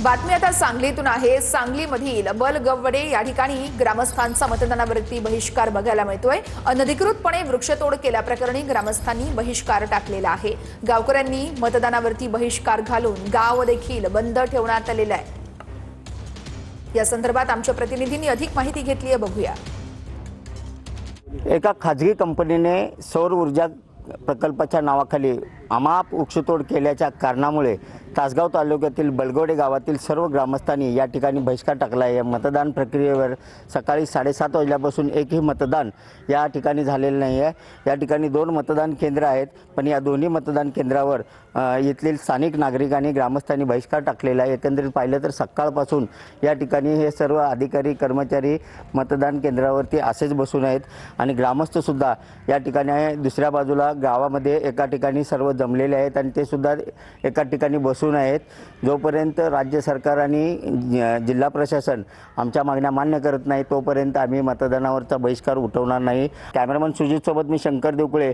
बातमी आता सांगलीतून आहे। सांगलीमधील बलगवडे या ठिकाणी ग्रामस्थांचा मतदानावरती बहिष्कार बघायला मिळतोय। अनधिकृतपणे वृक्षतोड केल्याप्रकरणी ग्रामस्थांनी बहिष्कार टाकलेला आहे। गावकऱ्यांनी मतदानावरती बहिष्कार घालून गाव देखील बंद ठेवण्यात आलेला आहे। या संदर्भात आमच्या प्रतिनिधींनी अधिक माहिती घेतली आहे, बघूया। एका खाजगी कंपनीने सौर ऊर्जा प्रकल्पाच्या नावाखाली अमाप वृक्षतोड केल्याच्या कारणामुळे तासगाव तालुक्यातील बलगवडे गावातील सर्व ग्रामस्थांनी या ठिकाणी बहिष्कार टाकला आहे। मतदान प्रक्रियेवर सकाळी 7:30 वाजल्यापासून एकही मतदान या ठिकाणी झालेलं नाही आहे। या ठिकाणी 2 मतदान केंद्र आहेत, पण या दोन्ही मतदान केंद्रावर येथील स्थानिक नागरिकांनी ग्रामस्थांनी बहिष्कार टाकलेला आहे। एकंदरीत पाहिलं तर सकाळपासून या ठिकाणी हे सर्व अधिकारी कर्मचारी मतदान केंद्रावरती असेच बसून आहेत आणि ग्रामस्थसुद्धा या ठिकाणी दुसऱ्या बाजूला गावामध्ये एका ठिकाणी सर्व जमलेले आहेत आणि ते सुद्धा एका ठिकाणी बसून आहेत। जोपर्यंत राज्य सरकार आणि जिल्हा प्रशासन आमच्या मागण्या मान्य करत नाही तोपर्यंत आम्ही मतदानावरचा बहिष्कार उठवणार नाही। कॅमेरामन सुजित सोबत मी शंकर देवकुळे।